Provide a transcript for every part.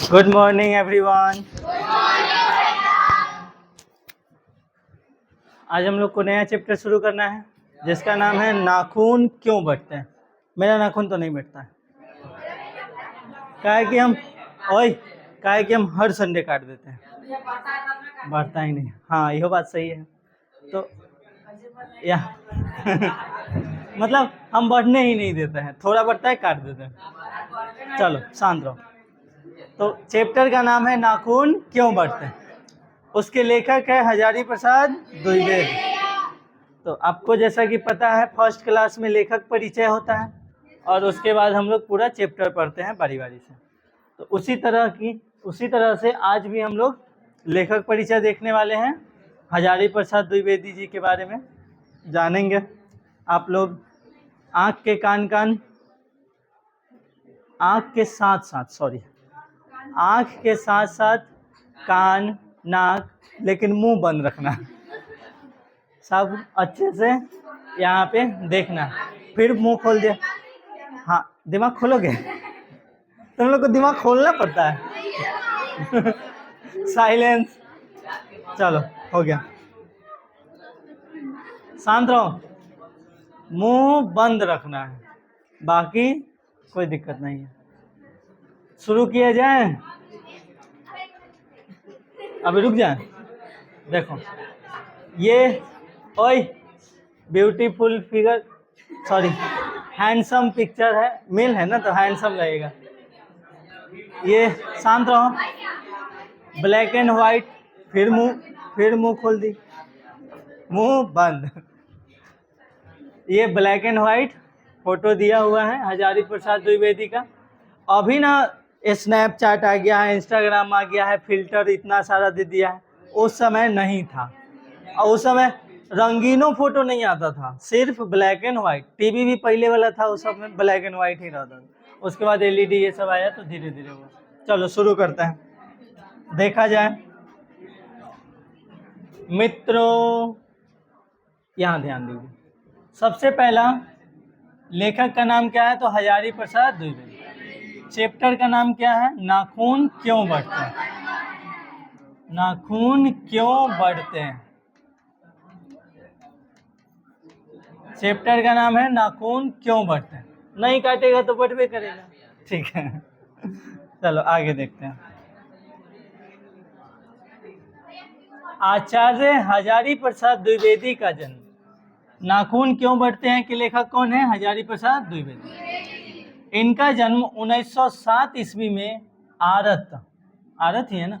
Good morning everyone. आज हम लोग को नया चैप्टर शुरू करना है जिसका नाम है नाखून क्यों बढ़ते हैं। मेरा नाखून तो नहीं बढ़ता है, काहे कि हम हर संडे काट देते हैं, बढ़ता ही नहीं। हाँ, यह बात सही है। तो या मतलब हम बढ़ने ही नहीं देते हैं, थोड़ा बढ़ता है काट देते हैं। चलो शांत रहो। तो चैप्टर का नाम है नाखून क्यों बढ़ते हैं। उसके लेखक है हजारी प्रसाद द्विवेदी। तो आपको जैसा कि पता है फर्स्ट क्लास में लेखक परिचय होता है और उसके बाद हम लोग पूरा चैप्टर पढ़ते हैं बारी बारी से। तो उसी तरह से आज भी हम लोग लेखक परिचय देखने वाले हैं। हजारी प्रसाद द्विवेदी जी के बारे में जानेंगे। आप लोग आँख के साथ साथ कान, नाक, लेकिन मुंह बंद रखना। सब अच्छे से यहाँ पे देखना। फिर मुंह खोल दिया। हाँ, दिमाग खोलोगे? तुम लोग को दिमाग खोलना पड़ता है। साइलेंस। चलो हो गया, शांत रहो। मुंह बंद रखना है, बाकी कोई दिक्कत नहीं है। शुरू किया जाए? अभी रुक जाए। देखो ये beautiful figure, sorry handsome picture है। मेल है ना तो हैंडसम लगेगा। ये शांत रहो। Black and white. फिर मुंह खोल दी, मुंह बंद। ये ब्लैक एंड व्हाइट फोटो दिया हुआ है हजारी प्रसाद द्विवेदी का। अभी ना स्नैपचैट आ गया है, इंस्टाग्राम आ गया है, फिल्टर इतना सारा दे दिया है। उस समय नहीं था, और उस समय रंगीनों फोटो नहीं आता था, सिर्फ ब्लैक एंड व्हाइट। टीवी भी पहले वाला था, उस सब में ब्लैक एंड व्हाइट ही रहता था। उसके बाद एलईडी ये सब आया तो धीरे धीरे वो। चलो शुरू करते हैं, देखा जाए। मित्रों यहाँ ध्यान दीजिए। सबसे पहला लेखक का नाम क्या है तो हजारी प्रसाद द्विवेदी। चैप्टर का नाम क्या है? नाखून क्यों बढ़ते हैं। नाखून क्यों बढ़ते हैं। चैप्टर का नाम है नाखून क्यों बढ़ते हैं। नहीं काटेगा तो बढ़वे करेगा, ठीक है। चलो आगे देखते हैं। आचार्य हजारी प्रसाद द्विवेदी का जन्म। नाखून क्यों बढ़ते हैं के लेखक कौन है? हजारी प्रसाद द्विवेदी। इनका जन्म 1907 ईस्वी में आरत ही है ना,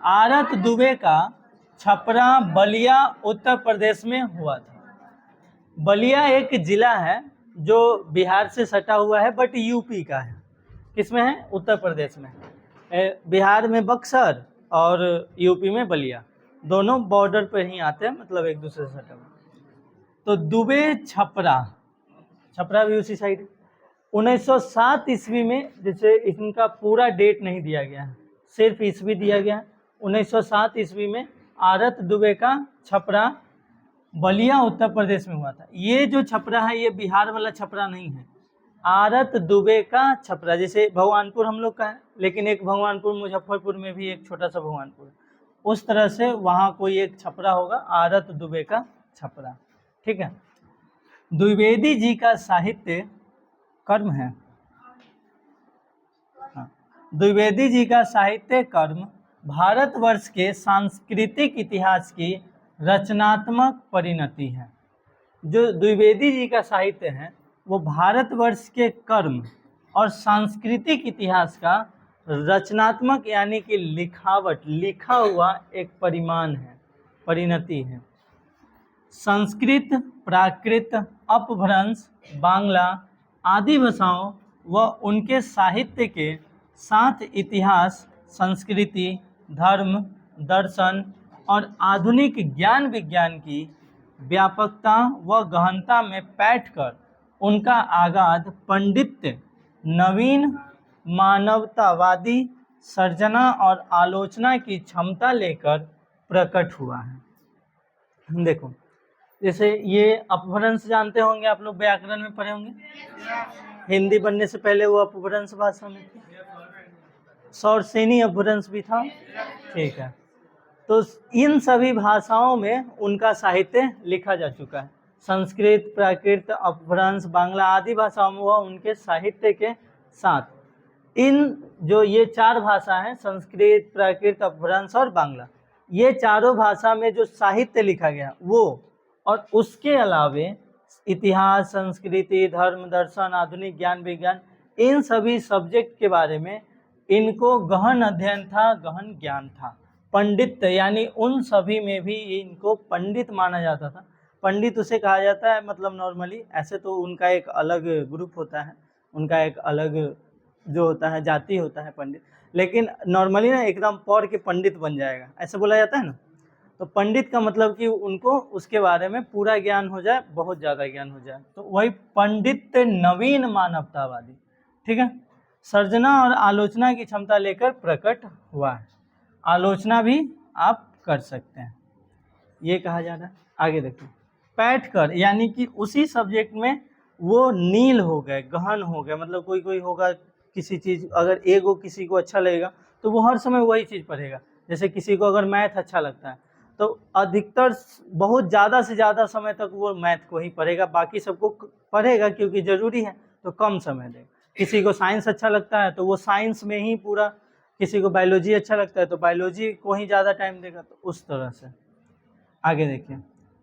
आरत दुबे का छपरा बलिया उत्तर प्रदेश में हुआ था। बलिया एक जिला है जो बिहार से सटा हुआ है, बट यूपी का है। किसमें है? उत्तर प्रदेश में। बिहार में बक्सर और यूपी में बलिया, दोनों बॉर्डर पर ही आते हैं, मतलब एक दूसरे से सटा हुआ। तो दुबे छपरा भी उसी साइड। 1907 ईस्वी में, जैसे इनका पूरा डेट नहीं दिया गया है, सिर्फ ईस्वी दिया गया है। 1907 ईस्वी में आरत दुबे का छपरा बलिया उत्तर प्रदेश में हुआ था। ये जो छपरा है ये बिहार वाला छपरा नहीं है, आरत दुबे का छपरा। जैसे भगवानपुर हम लोग का है, लेकिन एक भगवानपुर मुजफ्फरपुर में भी एक छोटा सा भगवानपुर है, उस तरह से वहाँ कोई एक छपरा होगा, आरत दुबे का छपरा, ठीक है। द्विवेदी जी का साहित्य कर्म है। द्विवेदी जी का साहित्य कर्म भारतवर्ष के सांस्कृतिक इतिहास की रचनात्मक परिणति है। जो द्विवेदी जी का साहित्य है वो भारतवर्ष के कर्म और सांस्कृतिक इतिहास का रचनात्मक यानी कि लिखावट, लिखा हुआ एक परिमाण है, परिणति है। संस्कृत, प्राकृत, अपभ्रंश, बांग्ला आदि भाषाओं व उनके साहित्य के साथ इतिहास, संस्कृति, धर्म, दर्शन और आधुनिक ज्ञान विज्ञान की व्यापकता व गहनता में बैठकर उनका आगाध पंडित्य नवीन मानवतावादी सर्जना और आलोचना की क्षमता लेकर प्रकट हुआ है। देखो, जैसे ये अपभ्रंश जानते होंगे आप लोग, व्याकरण में पढ़े होंगे। हिंदी बनने से पहले वो अपभ्रंश भाषा में थी। सौरसेनी अपभ्रंश भी था, ठीक है। तो इन सभी भाषाओं में उनका साहित्य लिखा जा चुका है। संस्कृत, प्राकृत, अपभ्रंश, बांग्ला आदि भाषाओं में वह उनके साहित्य के साथ इन जो ये 4 भाषा हैं, संस्कृत, प्राकृत, अपभ्रंश और बांग्ला, ये चारों भाषा में जो साहित्य लिखा गया वो, और उसके अलावे इतिहास, संस्कृति, धर्म, दर्शन, आधुनिक ज्ञान, विज्ञान, इन सभी सब्जेक्ट के बारे में इनको गहन अध्ययन था, गहन ज्ञान था। पंडित यानी उन सभी में भी इनको पंडित माना जाता था। पंडित उसे कहा जाता है, मतलब नॉर्मली ऐसे तो उनका एक अलग ग्रुप होता है, उनका एक अलग जो होता है जाति होता है पंडित, लेकिन नॉर्मली ना एकदम पढ़ के पंडित बन जाएगा ऐसे बोला जाता है ना। तो पंडित का मतलब कि उनको उसके बारे में पूरा ज्ञान हो जाए, बहुत ज़्यादा ज्ञान हो जाए, तो वही पंडित नवीन मानवतावादी, ठीक है। सर्जना और आलोचना की क्षमता लेकर प्रकट हुआ है। आलोचना भी आप कर सकते हैं, ये कहा जा रहा है। आगे देखिए, पैठ कर यानी कि उसी सब्जेक्ट में वो नील हो गए, गहन हो गए, मतलब कोई कोई होगा किसी चीज़, अगर एगो किसी को अच्छा लगेगा तो वो हर समय वही चीज़ पढ़ेगा। जैसे किसी को अगर मैथ अच्छा लगता है तो अधिकतर बहुत ज़्यादा से ज़्यादा समय तक वो मैथ को ही पढ़ेगा, बाकी सबको पढ़ेगा क्योंकि ज़रूरी है, तो कम समय देगा। किसी को साइंस अच्छा लगता है तो वो साइंस में ही पूरा, किसी को बायोलॉजी अच्छा लगता है तो बायोलॉजी को ही ज़्यादा टाइम देगा, तो उस तरह से। आगे देखिए,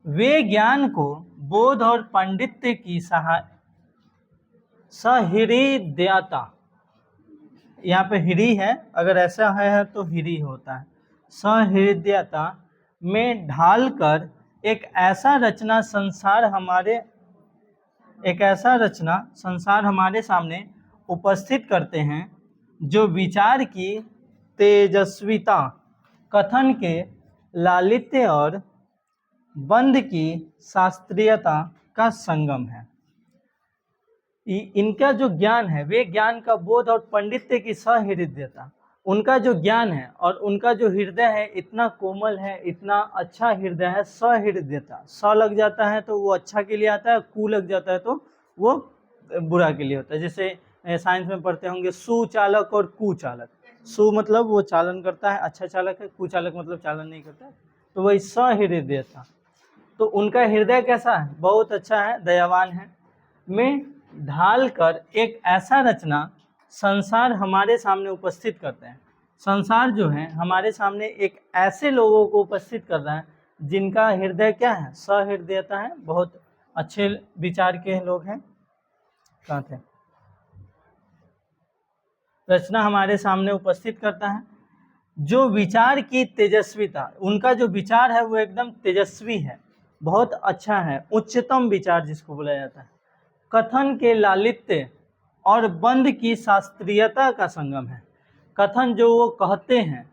वे ज्ञान को बोध और पांडित्य की सहृदयता, यहाँ पे हिरी है, अगर ऐसा है तो हिरी होता है, सहृदयता में ढालकर एक ऐसा रचना संसार हमारे सामने उपस्थित करते हैं जो विचार की तेजस्विता, कथन के लालित्य और बंध की शास्त्रीयता का संगम है। इनका जो ज्ञान है, वे ज्ञान का बोध और पंडित्य की सहृदयता, उनका जो ज्ञान है और उनका जो हृदय है इतना कोमल है, इतना अच्छा हृदय है। सहृदयता, स लग जाता है तो वो अच्छा के लिए आता है, कु लग जाता है तो वो बुरा के लिए होता है। जैसे साइंस में पढ़ते होंगे सुचालक और कुचालक। सु मतलब वो चालन करता है, अच्छा चालक है, कुचालक मतलब चालन नहीं करता है, तो वही सहृदयता। तो उनका हृदय कैसा है? बहुत अच्छा है, दयावान है। में ढाल कर एक ऐसा रचना संसार हमारे सामने उपस्थित करते हैं। संसार जो है हमारे सामने एक ऐसे लोगों को उपस्थित कर रहा है जिनका हृदय क्या है? सहृदयता है, बहुत अच्छे विचार के लोग हैं। कहाँ थे? रचना हमारे सामने उपस्थित करता है जो विचार की तेजस्विता, उनका जो विचार है वो एकदम तेजस्वी है, बहुत अच्छा है, उच्चतम विचार जिसको बोला जाता है। कथन के लालित्य और बंध की शास्त्रीयता का संगम है। कथन जो वो कहते हैं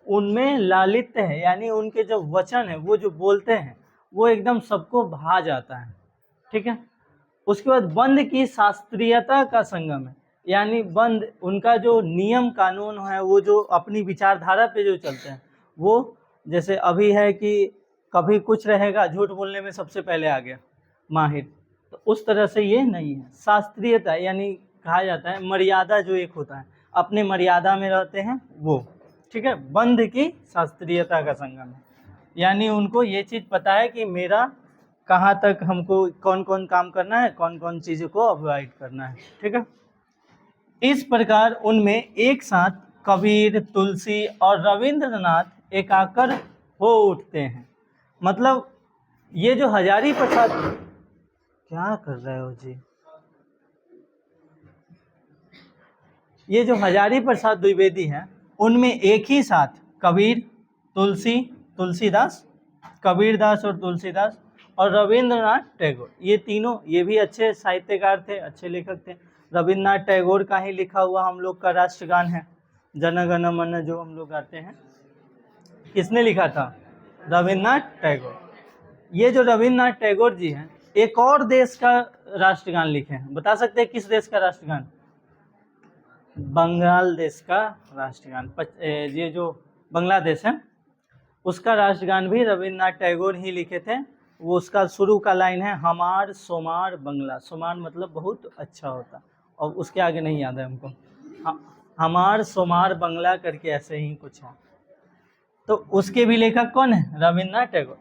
उनमें लालित्य है, यानी उनके जो वचन है, वो जो बोलते हैं वो एकदम सबको भा जाता है, ठीक है। उसके बाद बंध की शास्त्रीयता का संगम है, यानी बंध, उनका जो नियम कानून है, वो जो अपनी विचारधारा पे जो चलते हैं, वो जैसे अभी है कि कभी कुछ रहेगा, झूठ बोलने में सबसे पहले आ गया माहिर, तो उस तरह से ये नहीं है। शास्त्रीयता यानी कहा जाता है मर्यादा, जो एक होता है अपने मर्यादा में रहते हैं वो, ठीक है। बंध की शास्त्रीयता का संगम है, यानी उनको ये चीज़ पता है कि मेरा कहाँ तक, हमको कौन कौन काम करना है, कौन कौन चीज़ों को अवॉइड करना है, ठीक है। इस प्रकार उनमें एक साथ कबीर, तुलसी और रविंद्रनाथ एकाकर हो उठते हैं। मतलब ये जो हजारी प्रसाद, क्या कर रहे हो जी, ये जो हजारी प्रसाद द्विवेदी हैं उनमें एक ही साथ कबीर, तुलसीदास, कबीरदास और तुलसीदास और रविंद्रनाथ टैगोर, ये तीनों, ये भी अच्छे साहित्यकार थे, अच्छे लेखक थे। रविंद्रनाथ टैगोर का ही लिखा हुआ हम लोग का राष्ट्रगान है जन गण मन, जो हम लोग गाते हैं, किसने लिखा था? रविंद्रनाथ टैगोर। ये जो रविंद्रनाथ टैगोर जी हैं एक और देश का राष्ट्रगान लिखे हैं, बता सकते हैं किस देश का राष्ट्रगान? बंगाल देश का राष्ट्रगान। ये जो बांग्लादेश है उसका राष्ट्रगान भी रविंद्रनाथ टैगोर ही लिखे थे। वो उसका शुरू का लाइन है, हमार सोमार बंगला। सोमार मतलब बहुत अच्छा होता, और उसके आगे नहीं याद है हमको। हाँ, हमार सोमार बंगला करके ऐसे ही कुछ है। तो उसके भी लेखक कौन है? रविन्द्रनाथ टैगोर।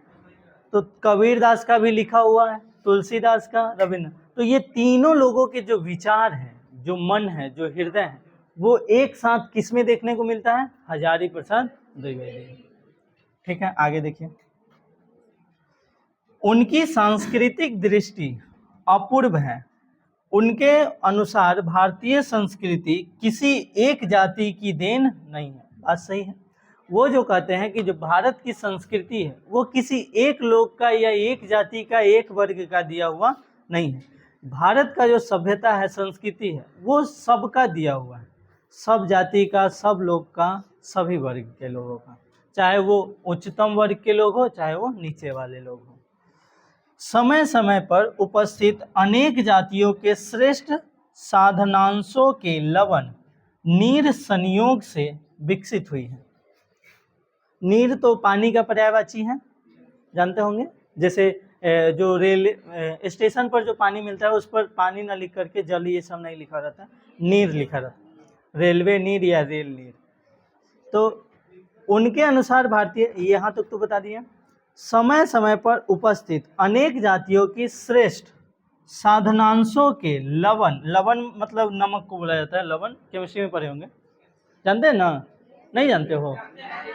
तो कबीरदास का भी लिखा हुआ है, तुलसीदास का, रविन्द्र। तो ये तीनों लोगों के जो विचार हैं, जो मन है, जो हृदय है, वो एक साथ किसमें देखने को मिलता है? हजारी प्रसाद द्विवेदी। ठीक है, आगे देखिए। उनकी सांस्कृतिक दृष्टि अपूर्व है। उनके अनुसार भारतीय संस्कृति किसी एक जाति की देन नहीं है। बात सही है। वो जो कहते हैं कि जो भारत की संस्कृति है वो किसी एक लोग का या एक जाति का, एक वर्ग का दिया हुआ नहीं है। भारत का जो सभ्यता है, संस्कृति है, वो सबका दिया हुआ है, सब जाति का, सब लोग का, सभी वर्ग के लोगों का, चाहे वो उच्चतम वर्ग के लोग हो, चाहे वो नीचे वाले लोग हो। समय समय पर उपस्थित अनेक जातियों के श्रेष्ठ साधनांशों के लवण नीर संयोग से विकसित हुई है। नीर तो पानी का पर्यायवाची है, जानते होंगे। जैसे जो रेल स्टेशन पर जो पानी मिलता है उस पर पानी ना लिख करके जल ये सब नहीं लिखा रहता, नीर लिखा रहता, रेलवे नीर या रेल नीर। तो उनके अनुसार भारतीय, यहाँ तक तो बता दिया, समय समय पर उपस्थित अनेक जातियों की श्रेष्ठ साधनांशों के लवण, लवण मतलब नमक को बोला जाता है, लवण केमिस्ट्री में पढ़े होंगे, जानते हैं ना? नहीं जानते हो?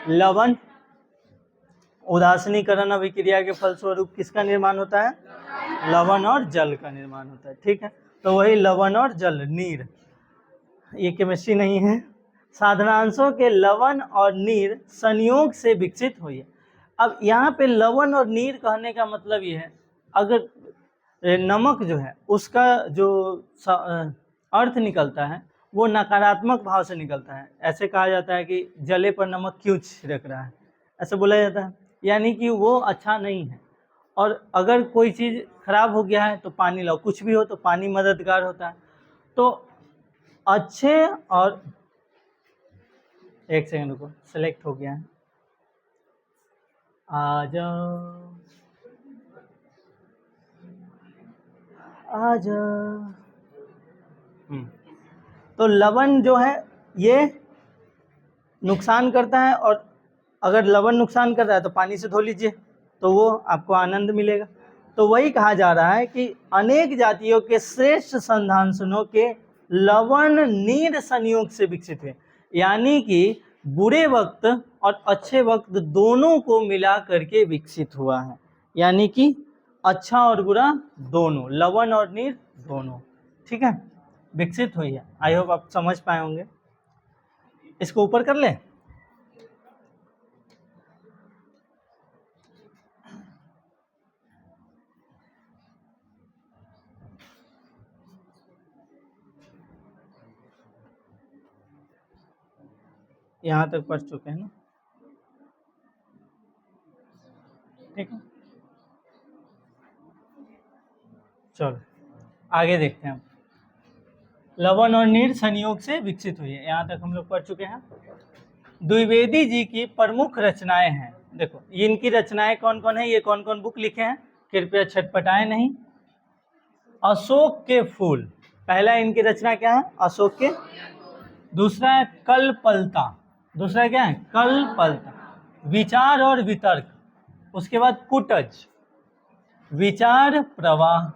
लवण उदासीनीकरण अभिक्रिया के फलस्वरूप किसका निर्माण होता है? लवण और जल का निर्माण होता है। ठीक है, तो वही लवण और जल, नीर, ये केमिस्ट्री नहीं है। साधनांशों के लवण और नीर संयोग से विकसित हुई है। अब यहाँ पे लवण और नीर कहने का मतलब ये है, अगर नमक जो है उसका जो अर्थ निकलता है वो नकारात्मक भाव से निकलता है। ऐसे कहा जाता है कि जले पर नमक क्यों छिड़क रहा है, ऐसे बोला जाता है, यानी कि वो अच्छा नहीं है। और अगर कोई चीज़ खराब हो गया है तो पानी लाओ, कुछ भी हो तो पानी मददगार होता है। तो अच्छे और, एक सेकंड रुको, सेलेक्ट हो गया है, आ जाओ आ जाओ। तो लवण जो है ये नुकसान करता है, और अगर लवण नुकसान कर रहा है तो पानी से धो लीजिए तो वो आपको आनंद मिलेगा। तो वही कहा जा रहा है कि अनेक जातियों के श्रेष्ठ संधांशनों के लवण नीर संयोग से विकसित हुए, यानी कि बुरे वक्त और अच्छे वक्त दोनों को मिला करके विकसित हुआ है, यानी कि अच्छा और बुरा दोनों, लवण और नीर दोनों, ठीक है, विकसित हुई है। आई होप आप समझ पाए होंगे। इसको ऊपर कर ले। यहाँ तक पढ़ चुके हैं ना, ठीक है। चलो आगे देखते हैं। लवण और नीर संयोग से विकसित हुई है, यहाँ तक हम लोग पढ़ चुके हैं। द्विवेदी जी की प्रमुख रचनाएं हैं, देखो इनकी रचनाएं कौन कौन है, ये कौन कौन बुक लिखे हैं, कृपया छटपटाएं नहीं। अशोक के फूल, पहला इनकी रचना क्या है? अशोक के। दूसरा है कल्पलता, दूसरा क्या है? कल्पलता, विचार और वितर्क। उसके बाद कुटज, विचार प्रवाह,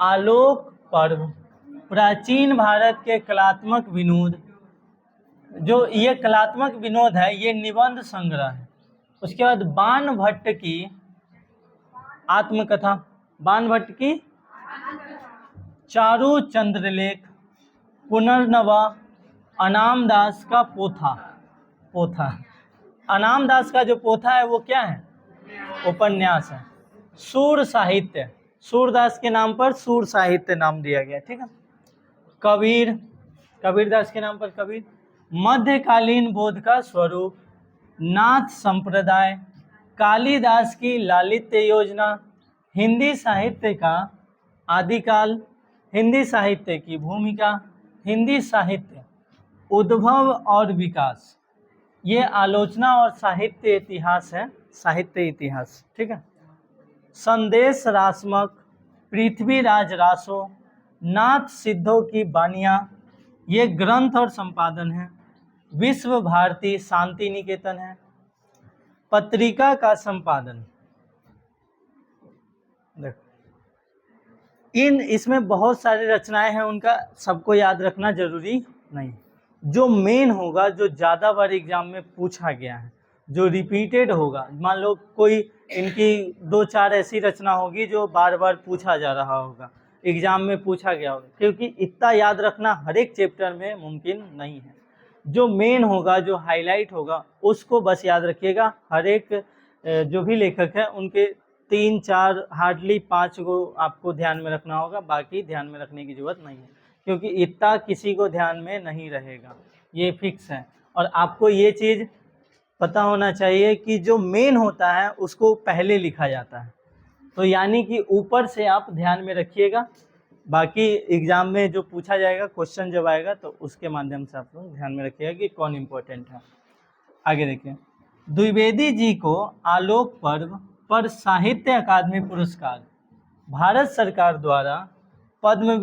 आलोक पर्व, प्राचीन भारत के कलात्मक विनोद। जो ये कलात्मक विनोद है ये निबंध संग्रह है। उसके बाद बाण भट्ट की आत्मकथा, बाण भट्ट की चारु चंद्रलेख, पुनर्नवा, अनाम दास का पोथा, पोथा, अनाम दास का जो पोथा है वो क्या है? उपन्यास है। सूर साहित्य, सूरदास के नाम पर सूर साहित्य नाम दिया गया, ठीक है। कबीर, कबीरदास के नाम पर कबीर। मध्यकालीन बोध का स्वरूप, नाथ संप्रदाय, कालिदास की लालित्य योजना, हिंदी साहित्य का आदिकाल, हिंदी साहित्य की भूमिका, हिंदी साहित्य उद्भव और विकास, ये आलोचना और साहित्य इतिहास है, साहित्य इतिहास, ठीक है। संदेश रासमक, पृथ्वीराज रासो, नाथ सिद्धों की बानियाँ, ये ग्रंथ और संपादन है। विश्व भारती शांति निकेतन है। पत्रिका का संपादन, देखो इसमें बहुत सारी रचनाएं हैं, उनका सबको याद रखना जरूरी नहीं। जो मेन होगा, जो ज़्यादा बार एग्जाम में पूछा गया है, जो रिपीटेड होगा, मान लो कोई इनकी 2-4 ऐसी रचना होगी जो बार बार पूछा जा रहा होगा, एग्जाम में पूछा गया होगा, क्योंकि इतना याद रखना हर एक चैप्टर में मुमकिन नहीं है। जो मेन होगा, जो हाईलाइट होगा, उसको बस याद रखिएगा। हर एक जो भी लेखक है उनके 3-4 हार्डली 5 को आपको ध्यान में रखना होगा, बाकी ध्यान में रखने की जरूरत नहीं है, क्योंकि इतना किसी को ध्यान में नहीं रहेगा, ये फिक्स है। और आपको ये चीज़ पता होना चाहिए कि जो मेन होता है उसको पहले लिखा जाता है, तो यानी कि ऊपर से आप ध्यान में रखिएगा, बाकी एग्जाम में जो पूछा जाएगा क्वेश्चन जब आएगा तो उसके माध्यम से आप लोग ध्यान में रखिएगा कि कौन इम्पोर्टेंट है। आगे देखिए, द्विवेदी जी को आलोक पर्व पर साहित्य अकादमी पुरस्कार भारत सरकार द्वारा पद्म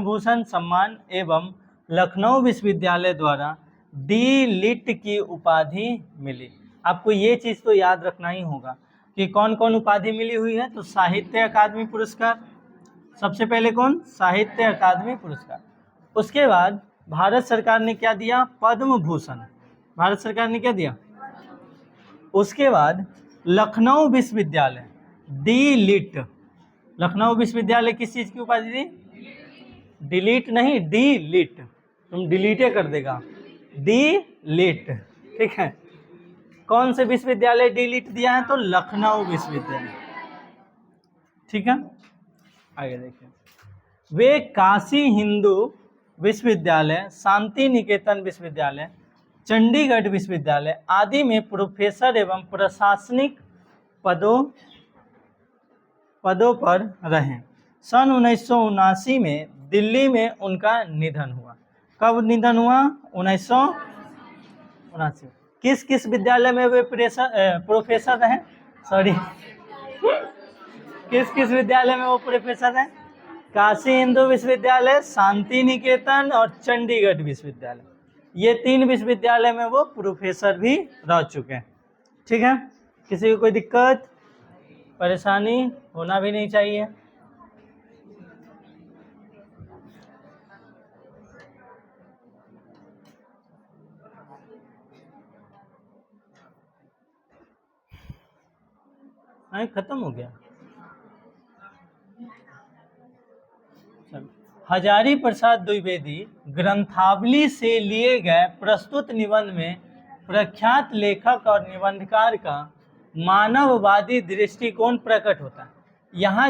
भूषण सम्मान एवं लखनऊ विश्वविद्यालय द्वारा डी लिट की उपाधि मिली। आपको ये चीज़ तो याद रखना ही होगा कि कौन कौन उपाधि मिली हुई है। तो साहित्य अकादमी पुरस्कार सबसे पहले, कौन? साहित्य अकादमी पुरस्कार। उसके बाद भारत सरकार ने क्या दिया? पद्म भूषण, भारत सरकार ने क्या दिया? उसके बाद लखनऊ विश्वविद्यालय डी लिट, लखनऊ विश्वविद्यालय किस चीज़ की उपाधि दी? डिलीट नहीं, डी लिट, तुम डिलीटे कर देगा, डी लिट, ठीक है। कौन से विश्वविद्यालय डी लिट दिया है? तो लखनऊ विश्वविद्यालय, ठीक है। आगे देखिए, वे काशी हिंदू विश्वविद्यालय, शांति निकेतन विश्वविद्यालय, चंडीगढ़ विश्वविद्यालय आदि में प्रोफेसर एवं प्रशासनिक पदों पर रहे। सन 1979 में दिल्ली में उनका निधन हुआ। कब निधन हुआ? 1979। किस किस विद्यालय में वे प्रोफेसर रहे? सॉरी, किस किस विद्यालय में वो प्रोफेसर हैं? काशी हिंदू विश्वविद्यालय, शांति निकेतन और चंडीगढ़ विश्वविद्यालय, ये 3 विश्वविद्यालय में वो प्रोफेसर भी रह चुके हैं, ठीक है। किसी को कोई दिक्कत परेशानी होना भी नहीं चाहिए। खत्म हो गया। हजारी प्रसाद द्विवेदी ग्रंथावली से लिए गए प्रस्तुत निबंध में प्रख्यात लेखक और निबंधकार का मानववादी दृष्टिकोण प्रकट होता है। यहाँ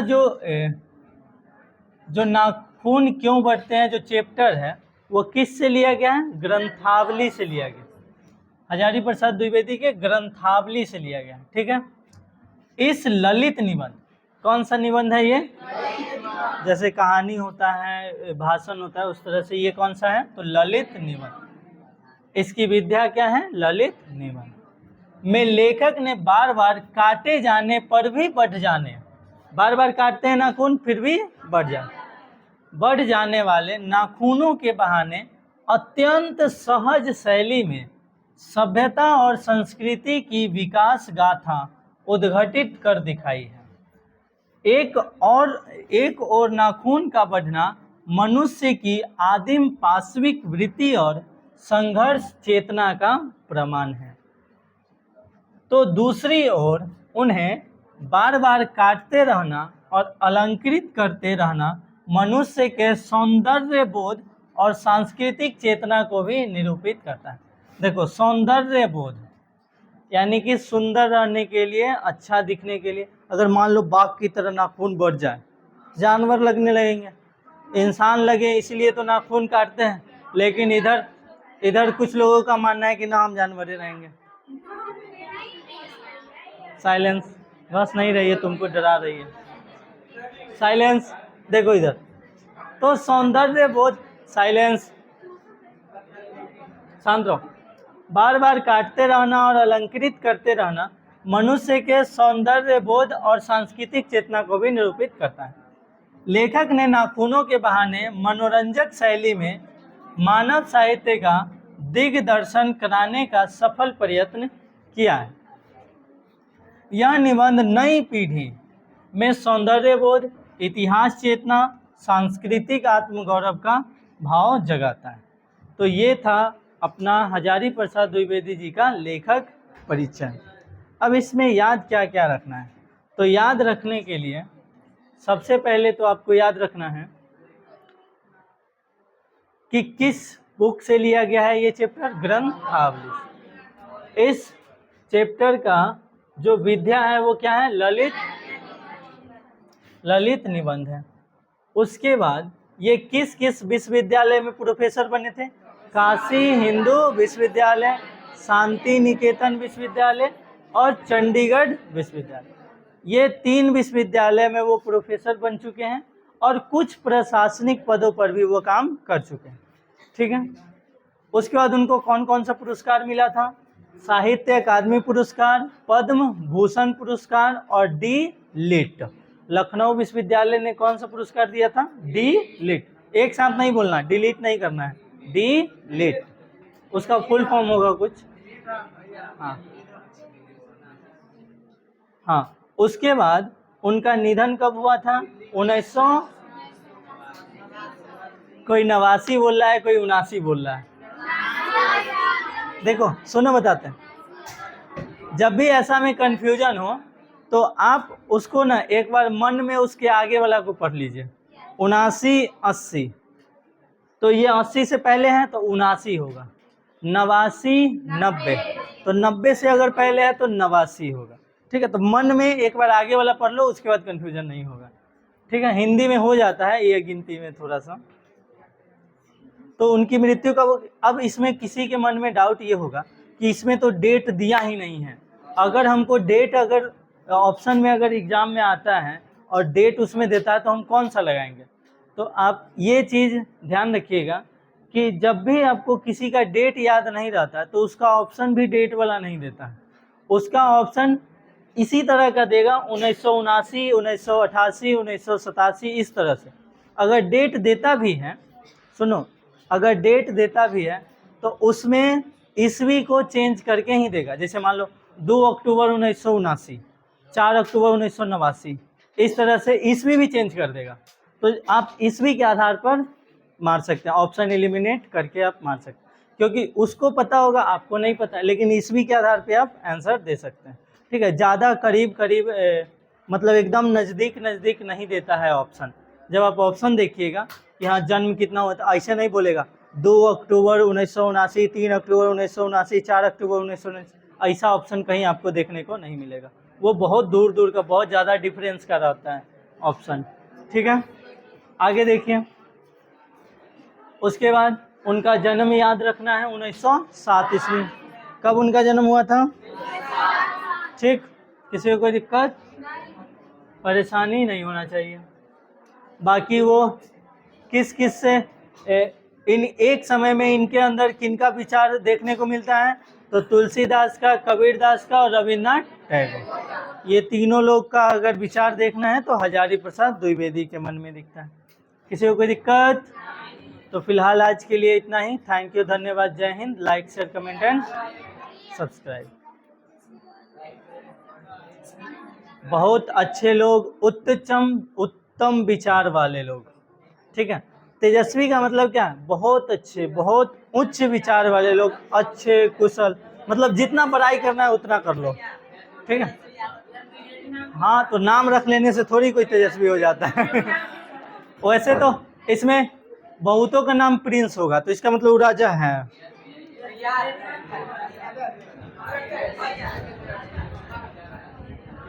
जो नाखून क्यों बढ़ते हैं जो चैप्टर है वो किस से लिया गया है? ग्रंथावली से लिया गया, हजारी प्रसाद द्विवेदी के ग्रंथावली से लिया गया, ठीक है। इस ललित निबंध, कौन सा निबंध है ये? जैसे कहानी होता है, भाषण होता है, उस तरह से ये कौन सा है? तो ललित निबंध। इसकी विद्या क्या है? ललित निबंध में लेखक ने बार बार काटे जाने पर भी बढ़ जाने, बार बार काटते हैं नाखून फिर भी बढ़ जाने वाले नाखूनों के बहाने अत्यंत सहज शैली में सभ्यता और संस्कृति की विकास गाथा उद्घटित कर दिखाई है। एक और नाखून का बढ़ना मनुष्य की आदिम पाशविक वृत्ति और संघर्ष चेतना का प्रमाण है, तो दूसरी ओर उन्हें बार बार काटते रहना और अलंकृत करते रहना मनुष्य के सौंदर्य बोध और सांस्कृतिक चेतना को भी निरूपित करता है। देखो, सौंदर्य बोध यानी कि सुंदर रहने के लिए, अच्छा दिखने के लिए, अगर मान लो बाघ की तरह नाखून बढ़ जाए, जानवर लगने लगेंगे, इंसान लगे इसलिए तो नाखून काटते हैं, लेकिन इधर कुछ लोगों का मानना है कि ना हम जानवर ही रहेंगे। साइलेंस, बस नहीं रही है, तुमको डरा रही है, साइलेंस। देखो इधर, तो सौंदर्य बोध, साइलेंस, शांत रहो। बार बार काटते रहना और अलंकृत करते रहना मनुष्य के सौंदर्य बोध और सांस्कृतिक चेतना को भी निरूपित करता है। लेखक ने नाखूनों के बहाने मनोरंजक शैली में मानव साहित्य का दिग्दर्शन कराने का सफल प्रयत्न किया है। यह निबंध नई पीढ़ी में सौंदर्यबोध, इतिहास चेतना, सांस्कृतिक आत्मगौरव का भाव जगाता है। तो ये था अपना हजारी प्रसाद द्विवेदी जी का लेखक परिचय। अब इसमें याद क्या क्या रखना है? तो याद रखने के लिए सबसे पहले तो आपको याद रखना है कि किस बुक से लिया गया है ये चैप्टर, ग्रंथावली। इस चैप्टर का जो विद्या है वो क्या है? ललित निबंध है। उसके बाद ये किस किस विश्वविद्यालय में प्रोफेसर बने थे? काशी हिंदू विश्वविद्यालय, शांति निकेतन विश्वविद्यालय और चंडीगढ़ विश्वविद्यालय। ये 3 विश्वविद्यालय में वो प्रोफेसर बन चुके हैं और कुछ प्रशासनिक पदों पर भी वो काम कर चुके हैं। ठीक है। उसके बाद उनको कौन कौन सा पुरस्कार मिला था? साहित्य अकादमी पुरस्कार, पद्म भूषण पुरस्कार और डी लिट। लखनऊ विश्वविद्यालय ने कौन सा पुरस्कार दिया था? D Litt. एक साथ नहीं बोलना, डिलीट नहीं करना है, डी लिट। उसका फुल फॉर्म होगा कुछ। हाँ। उसके बाद उनका निधन कब हुआ था? 1900 कोई 89 बोल रहा है, कोई 79 बोल रहा है। देखो सुनो, बताते हैं। जब भी ऐसा में कंफ्यूजन हो तो आप उसको ना एक बार मन में उसके आगे वाला को पढ़ लीजिए। 79 80, तो ये 80 से पहले है तो 79 होगा। 89 90, तो 90 से अगर पहले है तो 89 होगा। ठीक है। तो मन में एक बार आगे वाला पढ़ लो, उसके बाद कंफ्यूजन नहीं होगा। ठीक है। हिंदी में हो जाता है ये गिनती में थोड़ा सा। तो उनकी मृत्यु का अब इसमें किसी के मन में डाउट ये होगा कि इसमें तो डेट दिया ही नहीं है। अगर हमको डेट अगर ऑप्शन में अगर एग्जाम में आता है और डेट उसमें देता है तो हम कौन सा लगाएंगे? तो आप ये चीज़ ध्यान रखिएगा कि जब भी आपको किसी का डेट याद नहीं रहता तो उसका ऑप्शन भी डेट वाला नहीं देता है। उसका ऑप्शन इसी तरह का देगा, 1979, 1988, 1987, इस तरह से। अगर डेट देता भी है, सुनो, अगर डेट देता भी है तो उसमें ईस्वी को चेंज करके ही देगा। जैसे मान लो 2 अक्टूबर 1979, 4 अक्टूबर 1989, इस तरह से ईस्वी भी चेंज कर देगा। तो आप ईस्वी के आधार पर मार सकते हैं, ऑप्शन एलिमिनेट करके आप मार सकते हैं, क्योंकि उसको पता होगा, आपको नहीं पता, लेकिन ईस्वी के आधार पे आप आंसर दे सकते हैं। ठीक है। ज़्यादा करीब मतलब एकदम नज़दीक नहीं देता है ऑप्शन। जब आप ऑप्शन देखिएगा कि हाँ जन्म कितना हुआ, तो ऐसे नहीं बोलेगा 2 अक्टूबर 1979, 3 अक्टूबर 1979, 4 अक्टूबर 1979, ऐसा ऑप्शन कहीं आपको देखने को नहीं मिलेगा। वो बहुत दूर दूर का, बहुत ज़्यादा डिफरेंस का रहता है ऑप्शन। ठीक है। आगे देखिए। उसके बाद उनका जन्म याद रखना है 1907 ईस्वी। कब उनका जन्म हुआ था? ठीक। किसी को कोई दिक्कत परेशानी नहीं होना चाहिए। बाकी वो किस किस से इन एक समय में इनके अंदर किनका विचार देखने को मिलता है? तो तुलसीदास का, कबीरदास का और रविन्द्रनाथ टैगोर। ये तीनों लोग का अगर विचार देखना है तो हजारी प्रसाद द्विवेदी के मन में दिखता है। किसी को कोई दिक्कत? तो फिलहाल आज के लिए इतना ही। थैंक यू, धन्यवाद, जय Hind. Like share comment and subscribe. बहुत अच्छे लोग, उत्तम विचार वाले लोग। ठीक है। तेजस्वी का मतलब क्या है? बहुत अच्छे, बहुत उच्च विचार वाले लोग, अच्छे, कुशल, मतलब जितना पढ़ाई करना है उतना कर लो। ठीक है। हाँ, तो नाम रख लेने से थोड़ी कोई तेजस्वी हो जाता है। वैसे तो इसमें बहुतों का नाम प्रिंस होगा, तो इसका मतलब वो राजा है।